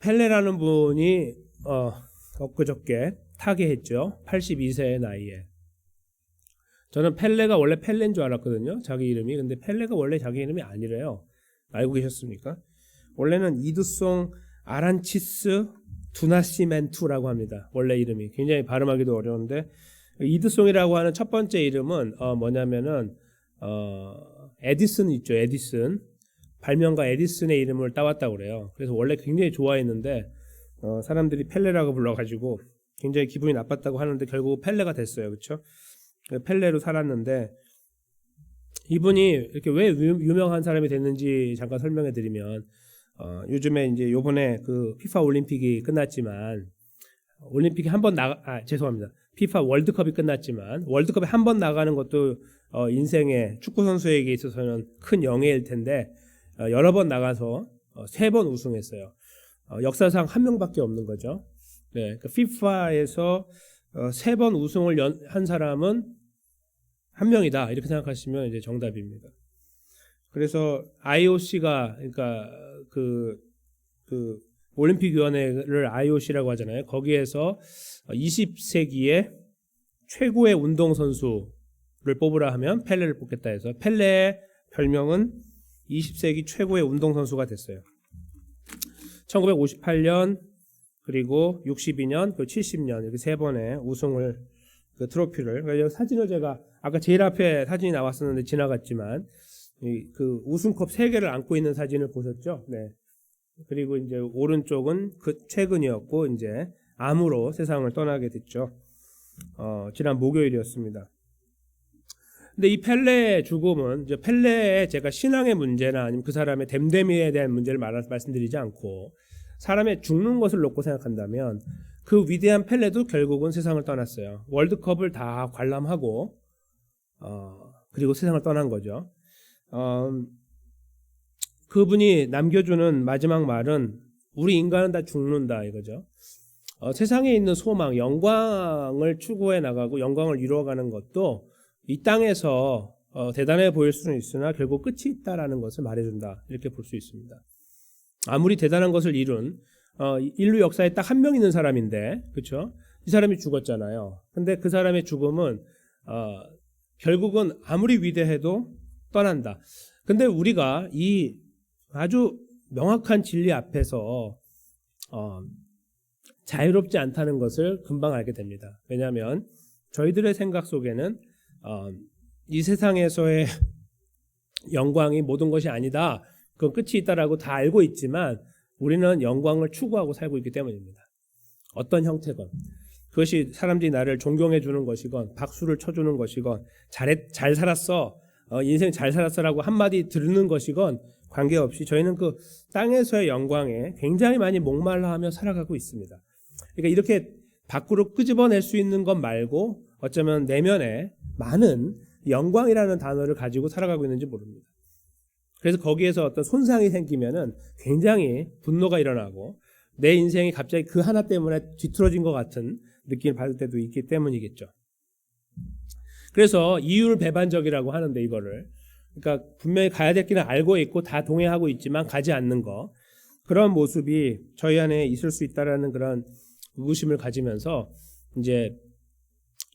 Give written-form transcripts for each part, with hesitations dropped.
펠레라는 분이 엊그저께 타계했죠. 82세의 나이에. 저는 펠레가 원래 펠레인 줄 알았거든요. 자기 이름이. 근데 펠레가 원래 자기 이름이 아니래요. 알고 계셨습니까? 원래는 이두송 아란치스 두나시멘투라고 합니다. 원래 이름이. 굉장히 발음하기도 어려운데 이두송이라고 하는 첫 번째 이름은 뭐냐면은 에디슨 있죠. 에디슨. 발명가 에디슨의 이름을 따왔다고 그래요. 그래서 원래 굉장히 좋아했는데 사람들이 펠레라고 불러가지고 굉장히 기분이 나빴다고 하는데 결국 펠레가 됐어요. 그렇죠? 펠레로 살았는데 이분이 이렇게 왜 유명한 사람이 됐는지 잠깐 설명해 드리면 요즘에 이제 요번에 그 피파 올림픽이 끝났지만 올림픽이 죄송합니다. 피파 월드컵이 끝났지만 월드컵에 한 번 나가는 것도 인생의 축구 선수에게 있어서는 큰 영예일 텐데 여러 번 나가서 3번 우승했어요. 역사상 한 명밖에 없는 거죠. 네, 그 피파에서 3번 우승을 한 사람은 한 명이다 이렇게 생각하시면 이제 정답입니다. 그래서 IOC가 그러니까 그 올림픽위원회를 IOC라고 하잖아요. 거기에서 20세기의 최고의 운동선수를 뽑으라 하면 펠레를 뽑겠다 해서 펠레의 별명은 20세기 최고의 운동선수가 됐어요. 1958년 그리고 62년 그리고 70년 이렇게 3번의 우승을 그 트로피를 사진을 제가 아까 제일 앞에 사진이 나왔었는데 지나갔지만 그 우승컵 3개를 안고 있는 사진을 보셨죠? 네. 그리고 이제 오른쪽은 그 최근이었고 이제 암으로 세상을 떠나게 됐죠. 지난 목요일이었습니다. 근데 이 펠레의 죽음은 이제 펠레의 제가 신앙의 문제나 아니면 그 사람의 댐댐이에 대한 문제를 말씀드리지 않고 사람의 죽는 것을 놓고 생각한다면 그 위대한 펠레도 결국은 세상을 떠났어요. 월드컵을 다 관람하고 그리고 세상을 떠난 거죠. 그분이 남겨주는 마지막 말은 우리 인간은 다 죽는다 이거죠. 세상에 있는 소망, 영광을 추구해 나가고 영광을 이루어가는 것도 이 땅에서 대단해 보일 수는 있으나 결국 끝이 있다라는 것을 말해준다 이렇게 볼 수 있습니다. 아무리 대단한 것을 이룬 인류 역사에 딱 한 명 있는 사람인데 그렇죠? 이 사람이 죽었잖아요. 근데 그 사람의 죽음은 결국은 아무리 위대해도 떠난다. 근데 우리가 이 아주 명확한 진리 앞에서 자유롭지 않다는 것을 금방 알게 됩니다. 왜냐하면 저희들의 생각 속에는 이 세상에서의 영광이 모든 것이 아니다. 그건 끝이 있다라고 다 알고 있지만 우리는 영광을 추구하고 살고 있기 때문입니다. 어떤 형태건 그것이 사람들이 나를 존경해 주는 것이건 박수를 쳐주는 것이건 잘 살았어 인생 잘 살았어라고 한마디 들는 것이건 관계없이 저희는 그 땅에서의 영광에 굉장히 많이 목말라하며 살아가고 있습니다. 그러니까 이렇게 밖으로 끄집어낼 수 있는 것 말고 어쩌면 내면에 많은 영광이라는 단어를 가지고 살아가고 있는지 모릅니다. 그래서 거기에서 어떤 손상이 생기면은 굉장히 분노가 일어나고 내 인생이 갑자기 그 하나 때문에 뒤틀어진 것 같은 느낌을 받을 때도 있기 때문이겠죠. 그래서 이율배반적이라고 하는데 이거를 그러니까 분명히 가야 될 길은 알고 있고 다 동의하고 있지만 가지 않는 거 그런 모습이 저희 안에 있을 수 있다라는 그런 의구심을 가지면서 이제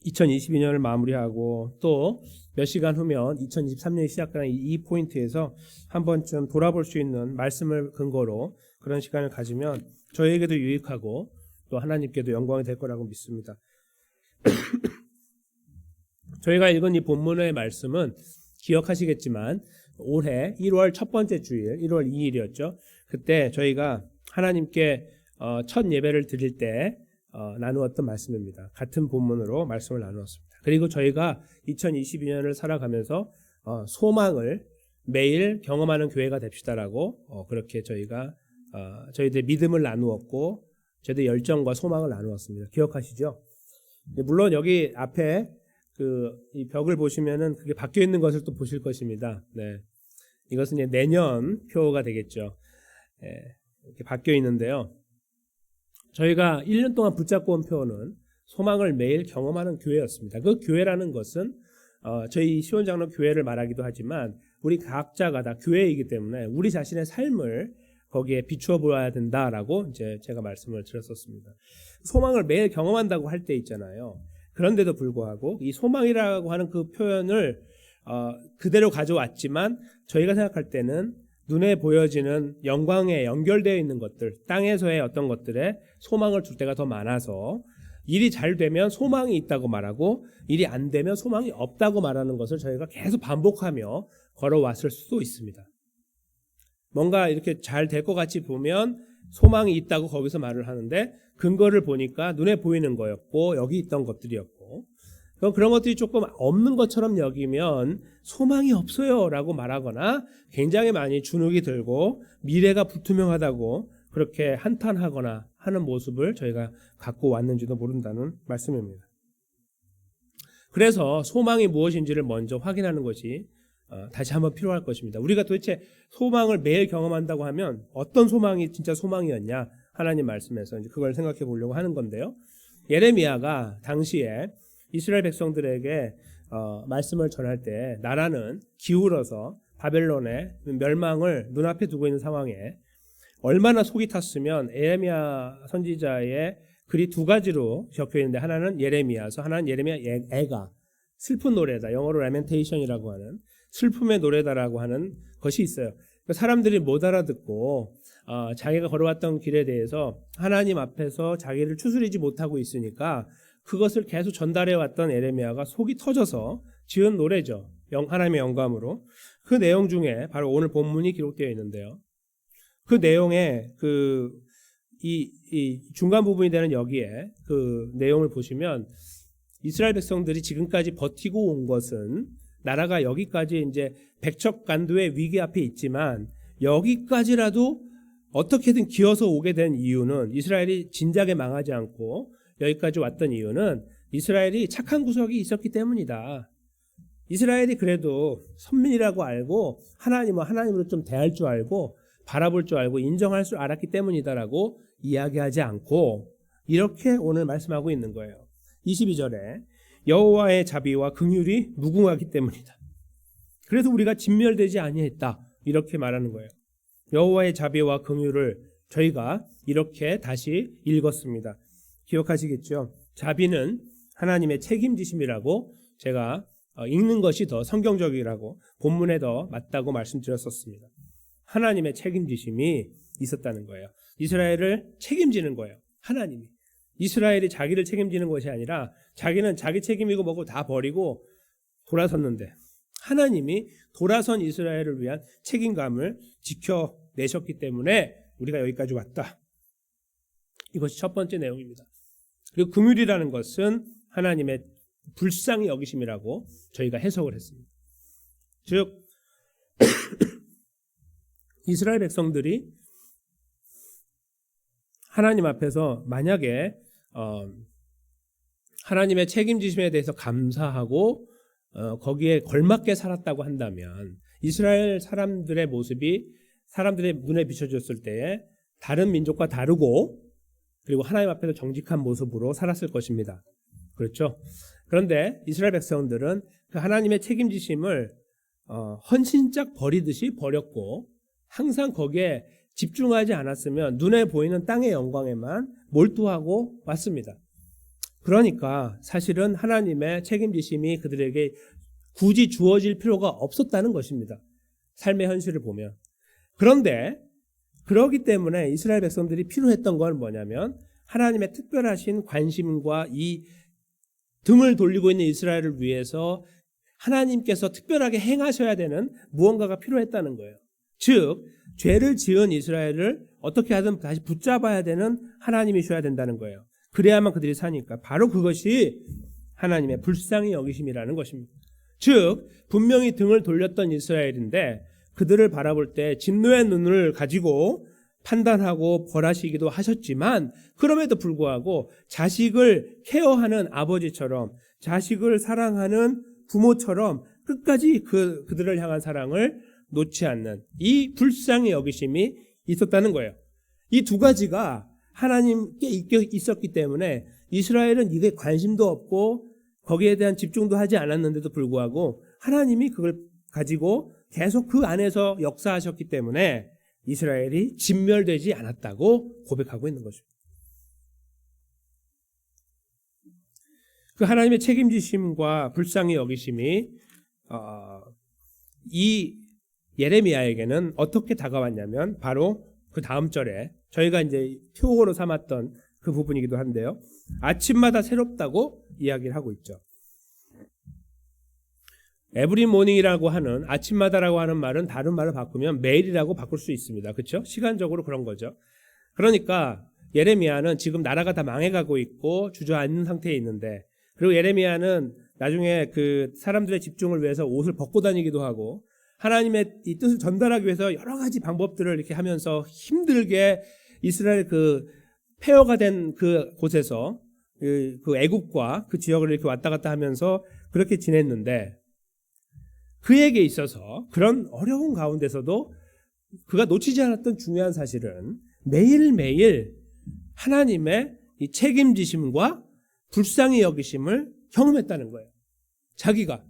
2022년을 마무리하고 또 몇 시간 후면 2023년이 시작하는 이 포인트에서 한 번쯤 돌아볼 수 있는 말씀을 근거로 그런 시간을 가지면 저에게도 유익하고 또 하나님께도 영광이 될 거라고 믿습니다. 저희가 읽은 이 본문의 말씀은 기억하시겠지만 올해 1월 첫 번째 주일 1월 2일이었죠. 그때 저희가 하나님께 첫 예배를 드릴 때 나누었던 말씀입니다. 같은 본문으로 말씀을 나누었습니다. 그리고 저희가 2022년을 살아가면서 소망을 매일 경험하는 교회가 됩시다라고 그렇게 저희가 저희들의 믿음을 나누었고 저희들의 열정과 소망을 나누었습니다. 기억하시죠? 물론 여기 앞에 이 벽을 보시면은 그게 바뀌어 있는 것을 또 보실 것입니다. 네. 이것은 이제 내년 표가 되겠죠. 이렇게 바뀌어 있는데요. 저희가 1년 동안 붙잡고 온 표는 소망을 매일 경험하는 교회였습니다. 그 교회라는 것은 저희 시원장로 교회를 말하기도 하지만 우리 각자가 다 교회이기 때문에 우리 자신의 삶을 거기에 비추어 보아야 된다라고 이제 제가 말씀을 드렸었습니다. 소망을 매일 경험한다고 할 때 있잖아요. 그런데도 불구하고 이 소망이라고 하는 그 표현을 그대로 가져왔지만 저희가 생각할 때는 눈에 보여지는 영광에 연결되어 있는 것들, 땅에서의 어떤 것들에 소망을 줄 때가 더 많아서 일이 잘 되면 소망이 있다고 말하고 일이 안 되면 소망이 없다고 말하는 것을 저희가 계속 반복하며 걸어왔을 수도 있습니다. 뭔가 이렇게 잘 될 것 같이 보면 소망이 있다고 거기서 말을 하는데 근거를 보니까 눈에 보이는 거였고 여기 있던 것들이었고 그런 것들이 조금 없는 것처럼 여기면 소망이 없어요 라고 말하거나 굉장히 많이 주눅이 들고 미래가 불투명하다고 그렇게 한탄하거나 하는 모습을 저희가 갖고 왔는지도 모른다는 말씀입니다. 그래서 소망이 무엇인지를 먼저 확인하는 것이 다시 한번 필요할 것입니다. 우리가 도대체 소망을 매일 경험한다고 하면 어떤 소망이 진짜 소망이었냐 하나님 말씀에서 이제 그걸 생각해 보려고 하는 건데요. 예레미야가 당시에 이스라엘 백성들에게 말씀을 전할 때 나라는 기울어서 바벨론의 멸망을 눈앞에 두고 있는 상황에 얼마나 속이 탔으면 예레미야 선지자의 글이 두 가지로 적혀 있는데 하나는 예레미야서 하나는 예레미야 애가 슬픈 노래다. 영어로 라멘테이션이라고 하는 슬픔의 노래다라고 하는 것이 있어요. 사람들이 못 알아듣고 자기가 걸어왔던 길에 대해서 하나님 앞에서 자기를 추스리지 못하고 있으니까 그것을 계속 전달해왔던 예레미야가 속이 터져서 지은 노래죠. 하나님의 영감으로. 그 내용 중에 바로 오늘 본문이 기록되어 있는데요. 그 내용에 이 중간 부분이 되는 여기에 그 내용을 보시면 이스라엘 백성들이 지금까지 버티고 온 것은 나라가 여기까지 이제 백척간두의 위기 앞에 있지만 여기까지라도 어떻게든 기어서 오게 된 이유는 이스라엘이 진작에 망하지 않고 여기까지 왔던 이유는 이스라엘이 착한 구석이 있었기 때문이다. 이스라엘이 그래도 선민이라고 알고 하나님으로 좀 대할 줄 알고 바라볼 줄 알고 인정할 줄 알았기 때문이다라고 이야기하지 않고 이렇게 오늘 말씀하고 있는 거예요. 22절에 여호와의 자비와 긍휼이 무궁하기 때문이다. 그래서 우리가 진멸되지 아니했다. 이렇게 말하는 거예요. 여호와의 자비와 긍휼을 저희가 이렇게 다시 읽었습니다. 기억하시겠죠? 자비는 하나님의 책임지심이라고 제가 읽는 것이 더 성경적이라고 본문에 더 맞다고 말씀드렸었습니다. 하나님의 책임지심이 있었다는 거예요. 이스라엘을 책임지는 거예요. 하나님이. 이스라엘이 자기를 책임지는 것이 아니라 자기는 자기 책임이고 뭐고 다 버리고 돌아섰는데 하나님이 돌아선 이스라엘을 위한 책임감을 지켜내셨기 때문에 우리가 여기까지 왔다. 이것이 첫 번째 내용입니다. 그리고 긍휼이라는 것은 하나님의 불쌍히 여기심이라고 저희가 해석을 했습니다. 즉 이스라엘 백성들이 하나님 앞에서 만약에 하나님의 책임지심에 대해서 감사하고 거기에 걸맞게 살았다고 한다면 이스라엘 사람들의 모습이 사람들의 눈에 비춰졌을 때에 다른 민족과 다르고 그리고 하나님 앞에서 정직한 모습으로 살았을 것입니다. 그렇죠? 그런데 이스라엘 백성들은 그 하나님의 책임지심을 헌신짝 버리듯이 버렸고 항상 거기에 집중하지 않았으면 눈에 보이는 땅의 영광에만 몰두하고 왔습니다. 그러니까 사실은 하나님의 책임지심이 그들에게 굳이 주어질 필요가 없었다는 것입니다. 삶의 현실을 보면. 그런데 그러기 때문에 이스라엘 백성들이 필요했던 건 뭐냐면 하나님의 특별하신 관심과 이 등을 돌리고 있는 이스라엘을 위해서 하나님께서 특별하게 행하셔야 되는 무언가가 필요했다는 거예요. 즉 죄를 지은 이스라엘을 어떻게 하든 다시 붙잡아야 되는 하나님이셔야 된다는 거예요. 그래야만 그들이 사니까 바로 그것이 하나님의 불쌍히 여기심이라는 것입니다. 즉 분명히 등을 돌렸던 이스라엘인데 그들을 바라볼 때 진노의 눈을 가지고 판단하고 벌하시기도 하셨지만 그럼에도 불구하고 자식을 케어하는 아버지처럼 자식을 사랑하는 부모처럼 끝까지 그들을 향한 사랑을 놓지 않는 이 불쌍히 여기심이 있었다는 거예요. 이 두 가지가 하나님께 있었기 때문에 이스라엘은 이게 관심도 없고 거기에 대한 집중도 하지 않았는데도 불구하고 하나님이 그걸 가지고 계속 그 안에서 역사하셨기 때문에 이스라엘이 진멸되지 않았다고 고백하고 있는 것입니다. 그 하나님의 책임지심과 불쌍히 여기심이 이 예레미야에게는 어떻게 다가왔냐면 바로 그 다음 절에 저희가 이제 표어로 삼았던 그 부분이기도 한데요. 아침마다 새롭다고 이야기를 하고 있죠. 에브리 모닝이라고 하는 아침마다라고 하는 말은 다른 말을 바꾸면 매일이라고 바꿀 수 있습니다. 그렇죠? 시간적으로 그런 거죠. 그러니까 예레미야는 지금 나라가 다 망해가고 있고 주저앉는 상태에 있는데, 그리고 예레미야는 나중에 그 사람들의 집중을 위해서 옷을 벗고 다니기도 하고 하나님의 이 뜻을 전달하기 위해서 여러 가지 방법들을 이렇게 하면서 힘들게 이스라엘 그 폐허가 된 그 곳에서 그 애국과 그 지역을 이렇게 왔다 갔다 하면서 그렇게 지냈는데, 그에게 있어서 그런 어려운 가운데서도 그가 놓치지 않았던 중요한 사실은 매일매일 하나님의 이 책임지심과 불쌍히 여기심을 경험했다는 거예요. 자기가.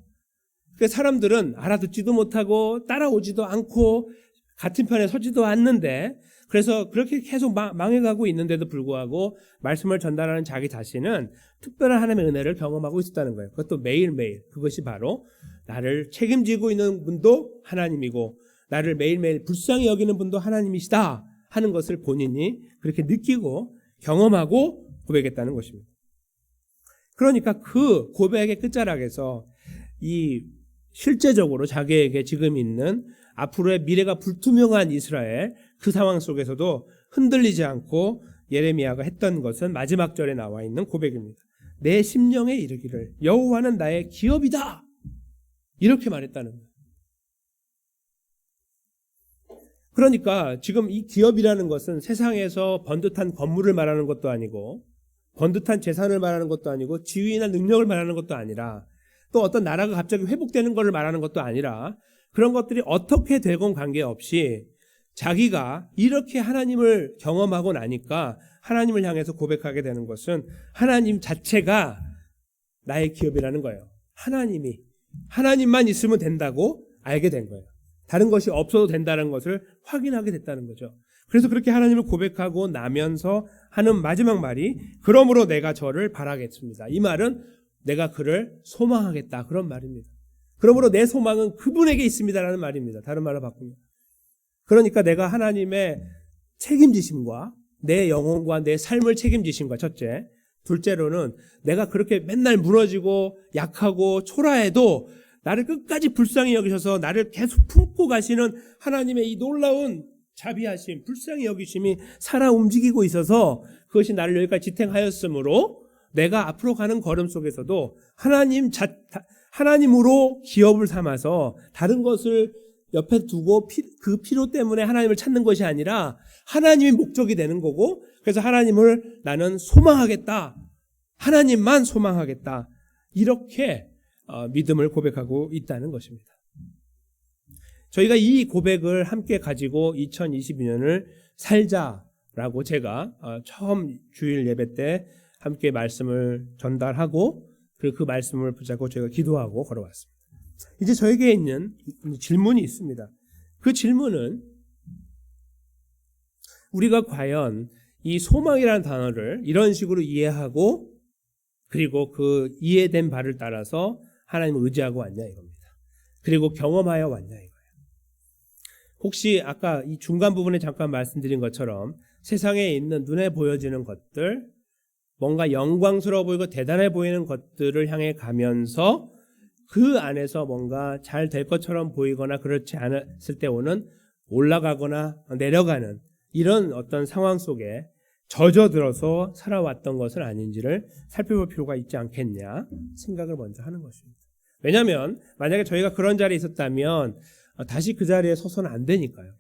그 사람들은 알아듣지도 못하고 따라오지도 않고 같은 편에 서지도 않는데, 그래서 그렇게 계속 망해가고 있는데도 불구하고 말씀을 전달하는 자기 자신은 특별한 하나님의 은혜를 경험하고 있었다는 거예요. 그것도 매일매일. 그것이 바로 나를 책임지고 있는 분도 하나님이고 나를 매일매일 불쌍히 여기는 분도 하나님이시다 하는 것을 본인이 그렇게 느끼고 경험하고 고백했다는 것입니다. 그러니까 그 고백의 끝자락에서 이 실제적으로 자기에게 지금 있는 앞으로의 미래가 불투명한 이스라엘, 그 상황 속에서도 흔들리지 않고 예레미야가 했던 것은 마지막 절에 나와 있는 고백입니다. 내 심령에 이르기를 여호와는 나의 기업이다, 이렇게 말했다는 거예요. 그러니까 지금 이 기업이라는 것은 세상에서 번듯한 건물을 말하는 것도 아니고 번듯한 재산을 말하는 것도 아니고 지위나 능력을 말하는 것도 아니라 또 어떤 나라가 갑자기 회복되는 것을 말하는 것도 아니라, 그런 것들이 어떻게 되건 관계없이 자기가 이렇게 하나님을 경험하고 나니까 하나님을 향해서 고백하게 되는 것은 하나님 자체가 나의 기업이라는 거예요. 하나님만 있으면 된다고 알게 된 거예요. 다른 것이 없어도 된다는 것을 확인하게 됐다는 거죠. 그래서 그렇게 하나님을 고백하고 나면서 하는 마지막 말이 그러므로 내가 저를 바라겠습니다. 이 말은 내가 그를 소망하겠다, 그런 말입니다. 그러므로 내 소망은 그분에게 있습니다라는 말입니다. 다른 말로 바꾸면. 그러니까 내가 하나님의 책임지심과 내 영혼과 내 삶을 책임지심과 첫째, 둘째로는 내가 그렇게 맨날 무너지고 약하고 초라해도 나를 끝까지 불쌍히 여기셔서 나를 계속 품고 가시는 하나님의 이 놀라운 자비하심, 불쌍히 여기심이 살아 움직이고 있어서 그것이 나를 여기까지 지탱하였으므로 내가 앞으로 가는 걸음 속에서도 하나님으로 기업을 삼아서 다른 것을 옆에 두고 그 필요 때문에 하나님을 찾는 것이 아니라 하나님이 목적이 되는 거고, 그래서 하나님을 나는 소망하겠다, 하나님만 소망하겠다, 이렇게 믿음을 고백하고 있다는 것입니다. 저희가 이 고백을 함께 가지고 2022년을 살자라고 제가 처음 주일 예배 때 함께 말씀을 전달하고 그 말씀을 붙잡고 저희가 기도하고 걸어왔습니다. 이제 저에게 있는 질문이 있습니다. 그 질문은 우리가 과연 이 소망이라는 단어를 이런 식으로 이해하고 그리고 그 이해된 바를 따라서 하나님을 의지하고 왔냐 이겁니다. 그리고 경험하여 왔냐 이거예요. 혹시 아까 이 중간 부분에 잠깐 말씀드린 것처럼 세상에 있는 눈에 보여지는 것들, 뭔가 영광스러워 보이고 대단해 보이는 것들을 향해 가면서 그 안에서 뭔가 잘 될 것처럼 보이거나 그렇지 않았을 때 오는 올라가거나 내려가는 이런 어떤 상황 속에 젖어들어서 살아왔던 것은 아닌지를 살펴볼 필요가 있지 않겠냐 생각을 먼저 하는 것입니다. 왜냐하면 만약에 저희가 그런 자리에 있었다면 다시 그 자리에 서서는 안 되니까요.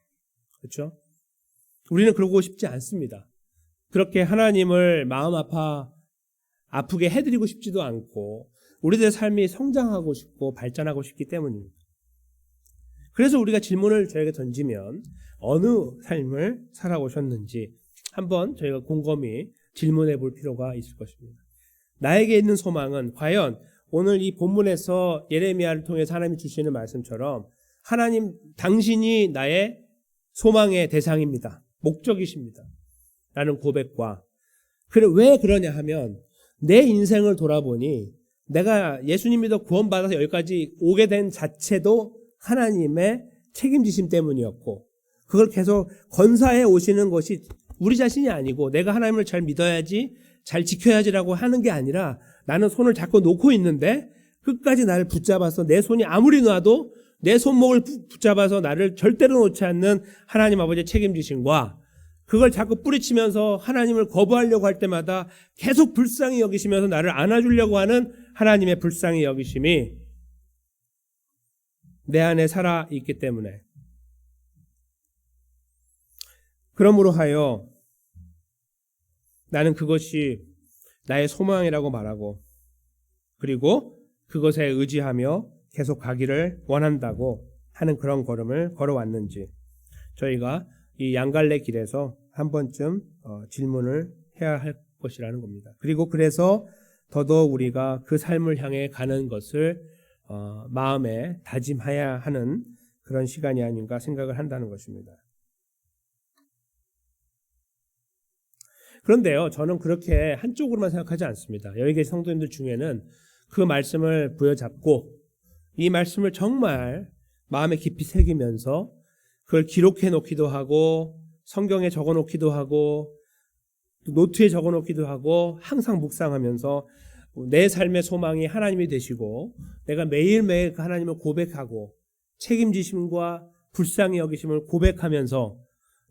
그렇죠? 우리는 그러고 싶지 않습니다. 그렇게 하나님을 마음 아프게 해드리고 싶지도 않고 우리들의 삶이 성장하고 싶고 발전하고 싶기 때문입니다. 그래서 우리가 질문을 저에게 던지면 어느 삶을 살아오셨는지 한번 저희가 곰곰이 질문해 볼 필요가 있을 것입니다. 나에게 있는 소망은 과연 오늘 이 본문에서 예레미야를 통해서 하나님이 주시는 말씀처럼 하나님 당신이 나의 소망의 대상입니다. 목적이십니다. 라는 고백과 그래 왜 그러냐 하면 내 인생을 돌아보니 내가 예수님 믿어 구원받아서 여기까지 오게 된 자체도 하나님의 책임지심 때문이었고 그걸 계속 건사해 오시는 것이 우리 자신이 아니고 내가 하나님을 잘 믿어야지 잘 지켜야지라고 하는 게 아니라 나는 손을 잡고 놓고 있는데 끝까지 나를 붙잡아서 내 손이 아무리 놔도 내 손목을 붙잡아서 나를 절대로 놓지 않는 하나님 아버지의 책임지심과 그걸 자꾸 뿌리치면서 하나님을 거부하려고 할 때마다 계속 불쌍히 여기시면서 나를 안아주려고 하는 하나님의 불쌍히 여기심이 내 안에 살아있기 때문에 그러므로 하여 나는 그것이 나의 소망이라고 말하고 그리고 그것에 의지하며 계속 가기를 원한다고 하는 그런 걸음을 걸어왔는지 저희가 이 양갈래 길에서 한 번쯤 질문을 해야 할 것이라는 겁니다. 그리고 그래서 더더욱 우리가 그 삶을 향해 가는 것을 마음에 다짐해야 하는 그런 시간이 아닌가 생각을 한다는 것입니다. 그런데요, 저는 그렇게 한쪽으로만 생각하지 않습니다. 여기 계신 성도님들 중에는 그 말씀을 부여잡고 이 말씀을 정말 마음에 깊이 새기면서 그걸 기록해 놓기도 하고 성경에 적어 놓기도 하고 노트에 적어 놓기도 하고 항상 묵상하면서 내 삶의 소망이 하나님이 되시고 내가 매일매일 그 하나님을 고백하고 책임지심과 불쌍히 여기심을 고백하면서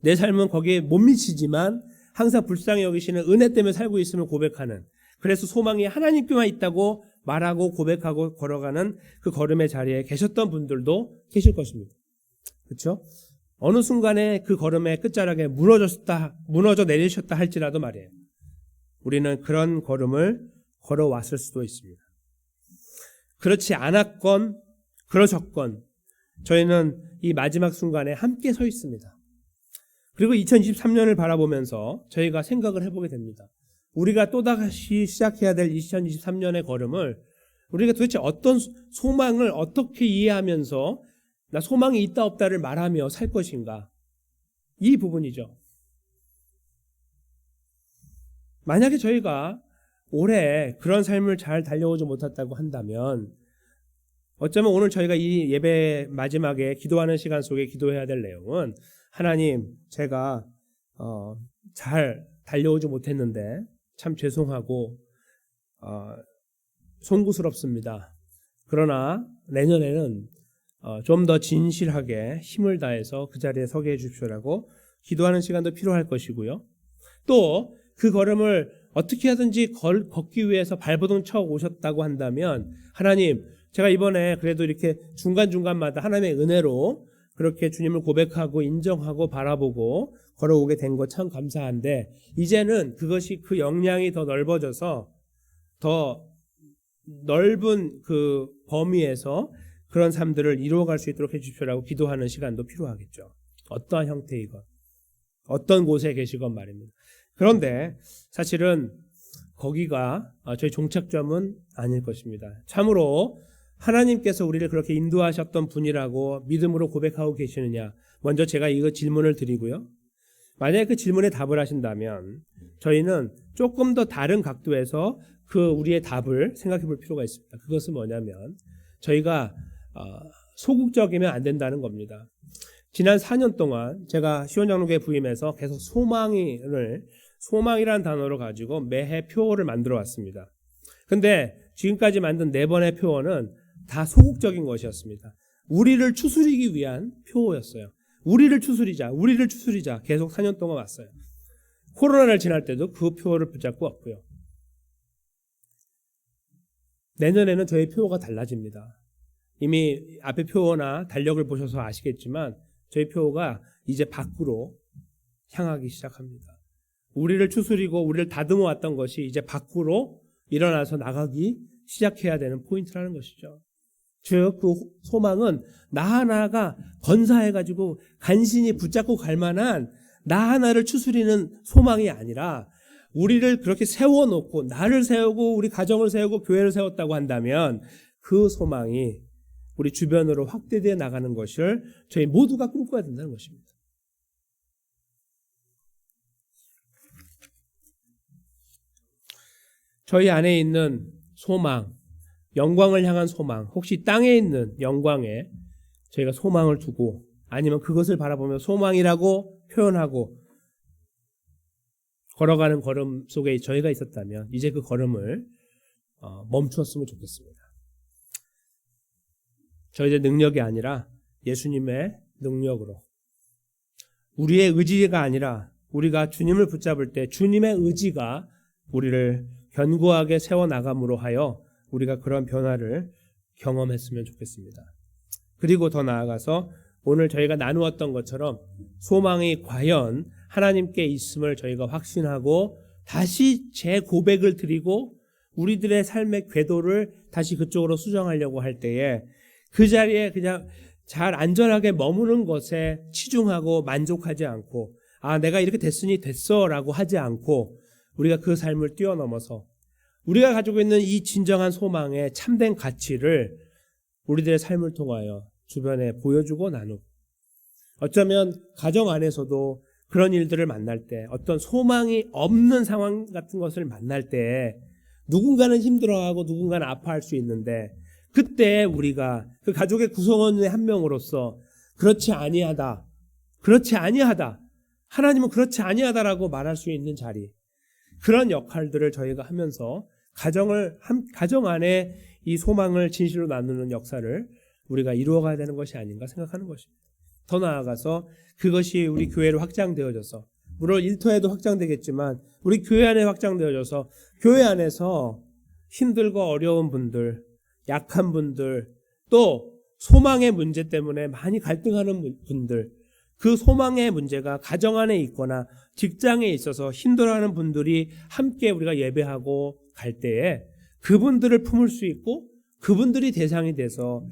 내 삶은 거기에 못 미치지만 항상 불쌍히 여기시는 은혜 때문에 살고 있음을 고백하는 그래서 소망이 하나님께만 있다고 말하고 고백하고 걸어가는 그 걸음의 자리에 계셨던 분들도 계실 것입니다. 그렇죠? 어느 순간에 그 걸음의 끝자락에 무너져 내리셨다 할지라도 말이에요. 우리는 그런 걸음을 걸어왔을 수도 있습니다. 그렇지 않았건 그러셨건 저희는 이 마지막 순간에 함께 서 있습니다. 그리고 2023년을 바라보면서 저희가 생각을 해보게 됩니다. 우리가 또다시 시작해야 될 2023년의 걸음을 우리가 도대체 어떤 소망을 어떻게 이해하면서 나 소망이 있다 없다를 말하며 살 것인가? 이 부분이죠. 만약에 저희가 올해 그런 삶을 잘 달려오지 못했다고 한다면 어쩌면 오늘 저희가 이 예배 마지막에 기도하는 시간 속에 기도해야 될 내용은 하나님 제가 잘 달려오지 못했는데 참 죄송하고 송구스럽습니다. 그러나 내년에는 좀 더 진실하게 힘을 다해서 그 자리에 서게 해주십시오라고 기도하는 시간도 필요할 것이고요. 또 그 걸음을 어떻게 하든지 걷기 위해서 발버둥 쳐 오셨다고 한다면 하나님 제가 이번에 그래도 이렇게 중간중간마다 하나님의 은혜로 그렇게 주님을 고백하고 인정하고 바라보고 걸어오게 된 것 참 감사한데 이제는 그것이 그 역량이 더 넓어져서 더 넓은 그 범위에서 그런 삶들을 이루어갈 수 있도록 해주십시오라고 기도하는 시간도 필요하겠죠. 어떠한 형태이건 어떤 곳에 계시건 말입니다. 그런데 사실은 거기가 저희 종착점은 아닐 것입니다. 참으로 하나님께서 우리를 그렇게 인도하셨던 분이라고 믿음으로 고백하고 계시느냐. 먼저 제가 이거 질문을 드리고요. 만약에 그 질문에 답을 하신다면 저희는 조금 더 다른 각도에서 그 우리의 답을 생각해 볼 필요가 있습니다. 그것은 뭐냐면 저희가 소극적이면 안 된다는 겁니다. 지난 4년 동안 제가 시원장로교회 부임해서 계속 소망이라는 단어를 가지고 매해 표어를 만들어 왔습니다. 근데 지금까지 만든 4번의 표어는 다 소극적인 것이었습니다. 우리를 추스리기 위한 표어였어요. 우리를 추스리자 계속 4년 동안 왔어요. 코로나를 지날 때도 그 표어를 붙잡고 왔고요. 내년에는 저희 표어가 달라집니다. 이미 앞에 표어나 달력을 보셔서 아시겠지만 저희 표어가 이제 밖으로 향하기 시작합니다. 우리를 추스리고 우리를 다듬어 왔던 것이 이제 밖으로 일어나서 나가기 시작해야 되는 포인트라는 것이죠. 즉 그 소망은 나 하나가 건사해가지고 간신히 붙잡고 갈 만한 나 하나를 추스리는 소망이 아니라 우리를 그렇게 세워놓고 나를 세우고 우리 가정을 세우고 교회를 세웠다고 한다면 그 소망이 우리 주변으로 확대되어 나가는 것을 저희 모두가 꿈꿔야 된다는 것입니다. 저희 안에 있는 소망, 영광을 향한 소망, 혹시 땅에 있는 영광에 저희가 소망을 두고 아니면 그것을 바라보며 소망이라고 표현하고 걸어가는 걸음 속에 저희가 있었다면 이제 그 걸음을 멈추었으면 좋겠습니다. 저희의 능력이 아니라 예수님의 능력으로, 우리의 의지가 아니라 우리가 주님을 붙잡을 때 주님의 의지가 우리를 견고하게 세워나감으로 하여 우리가 그런 변화를 경험했으면 좋겠습니다. 그리고 더 나아가서 오늘 저희가 나누었던 것처럼 소망이 과연 하나님께 있음을 저희가 확신하고 다시 재고백을 드리고 우리들의 삶의 궤도를 다시 그쪽으로 수정하려고 할 때에 그 자리에 그냥 잘 안전하게 머무는 것에 치중하고 만족하지 않고 내가 이렇게 됐으니 됐어 라고 하지 않고 우리가 그 삶을 뛰어넘어서 우리가 가지고 있는 이 진정한 소망의 참된 가치를 우리들의 삶을 통하여 주변에 보여주고 나누고, 어쩌면 가정 안에서도 그런 일들을 만날 때, 어떤 소망이 없는 상황 같은 것을 만날 때 누군가는 힘들어하고 누군가는 아파할 수 있는데, 그때 우리가 그 가족의 구성원의 한 명으로서 그렇지 아니하다, 하나님은 그렇지 아니하다라고 말할 수 있는 자리, 그런 역할들을 저희가 하면서 가정 안에 이 소망을 진실로 나누는 역사를 우리가 이루어가야 되는 것이 아닌가 생각하는 것입니다. 더 나아가서 그것이 우리 교회로 확장되어져서, 물론 일터에도 확장되겠지만 우리 교회 안에 확장되어져서 교회 안에서 힘들고 어려운 분들, 약한 분들, 또 소망의 문제 때문에 많이 갈등하는 분들, 그 소망의 문제가 가정 안에 있거나 직장에 있어서 힘들어하는 분들이 함께 우리가 예배하고 갈 때에 그분들을 품을 수 있고 그분들이 대상이 돼서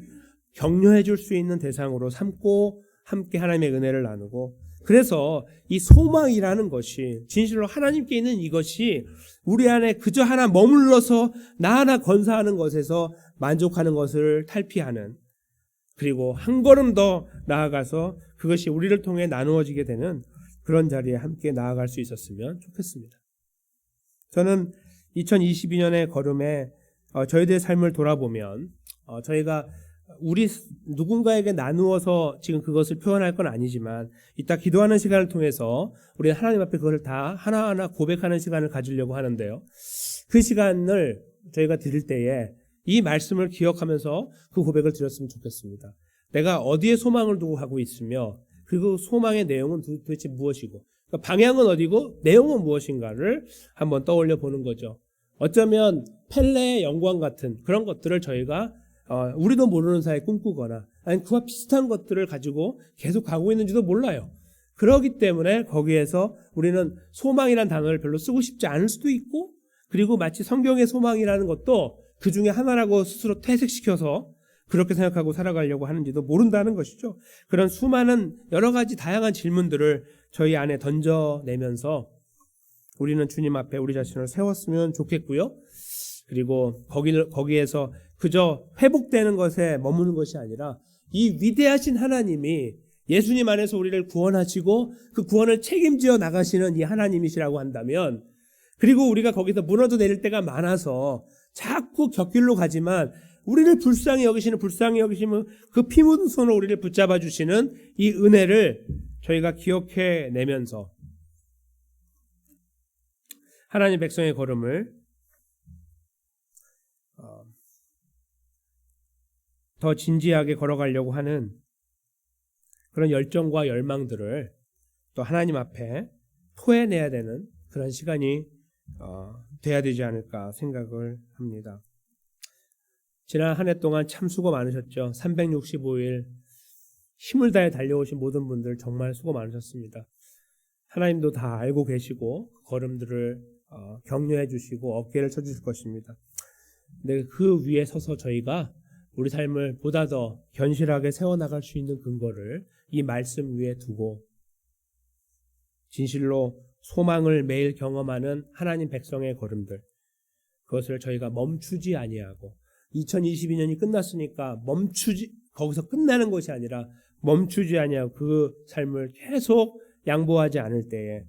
격려해 줄 수 있는 대상으로 삼고 함께 하나님의 은혜를 나누고, 그래서 이 소망이라는 것이 진실로 하나님께 있는 이것이 우리 안에 그저 하나 머물러서 나 하나 건사하는 것에서 만족하는 것을 탈피하는, 그리고 한 걸음 더 나아가서 그것이 우리를 통해 나누어지게 되는 그런 자리에 함께 나아갈 수 있었으면 좋겠습니다. 저는 2022년의 걸음에 저희들의 삶을 돌아보면 저희가 우리 누군가에게 나누어서 지금 그것을 표현할 건 아니지만 이따 기도하는 시간을 통해서 우리는 하나님 앞에 그것을 다 하나하나 고백하는 시간을 가지려고 하는데요. 그 시간을 저희가 드릴 때에 이 말씀을 기억하면서 그 고백을 드렸으면 좋겠습니다. 내가 어디에 소망을 두고 하고 있으며 그 소망의 내용은 도대체 무엇이고, 그러니까 방향은 어디고 내용은 무엇인가를 한번 떠올려 보는 거죠. 어쩌면 펠레의 영광 같은 그런 것들을 저희가 우리도 모르는 사이에 꿈꾸거나 아니면 그와 비슷한 것들을 가지고 계속 가고 있는지도 몰라요. 그렇기 때문에 거기에서 우리는 소망이라는 단어를 별로 쓰고 싶지 않을 수도 있고, 그리고 마치 성경의 소망이라는 것도 그 중에 하나라고 스스로 퇴색시켜서 그렇게 생각하고 살아가려고 하는지도 모른다는 것이죠. 그런 수많은 여러 가지 다양한 질문들을 저희 안에 던져내면서 우리는 주님 앞에 우리 자신을 세웠으면 좋겠고요. 그리고 거기에서 그저 회복되는 것에 머무는 것이 아니라 이 위대하신 하나님이 예수님 안에서 우리를 구원하시고 그 구원을 책임지어 나가시는 이 하나님이시라고 한다면, 그리고 우리가 거기서 무너져 내릴 때가 많아서 자꾸 곁길로 가지만 우리를 불쌍히 여기시는 그 피 묻은 손으로 우리를 붙잡아 주시는 이 은혜를 저희가 기억해 내면서 하나님 백성의 걸음을 더 진지하게 걸어가려고 하는 그런 열정과 열망들을 또 하나님 앞에 토해내야 되는 그런 시간이 돼야 되지 않을까 생각을 합니다. 지난 한 해 동안 참 수고 많으셨죠. 365일 힘을 다해 달려오신 모든 분들 정말 수고 많으셨습니다. 하나님도 다 알고 계시고 걸음들을 격려해 주시고 어깨를 쳐주실 것입니다. 근데 그 위에 서서 저희가 우리 삶을 보다 더 견실하게 세워나갈 수 있는 근거를 이 말씀 위에 두고 진실로 소망을 매일 경험하는 하나님 백성의 걸음들, 그것을 저희가 멈추지 아니하고 2022년이 끝났으니까 거기서 끝나는 것이 아니라 멈추지 아니하고 그 삶을 계속 양보하지 않을 때에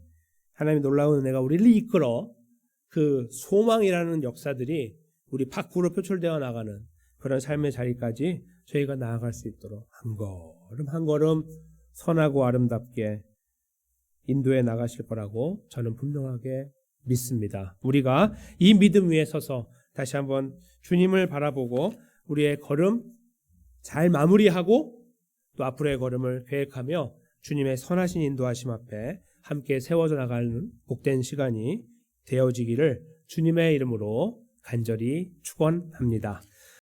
하나님의 놀라운 은혜가 우리를 이끌어 그 소망이라는 역사들이 우리 밖으로 표출되어 나가는 그런 삶의 자리까지 저희가 나아갈 수 있도록 한 걸음 한 걸음 선하고 아름답게 인도해 나가실 거라고 저는 분명하게 믿습니다. 우리가 이 믿음 위에 서서 다시 한번 주님을 바라보고 우리의 걸음 잘 마무리하고 또 앞으로의 걸음을 계획하며 주님의 선하신 인도하심 앞에 함께 세워져 나가는 복된 시간이 되어지기를 주님의 이름으로 간절히 축원합니다.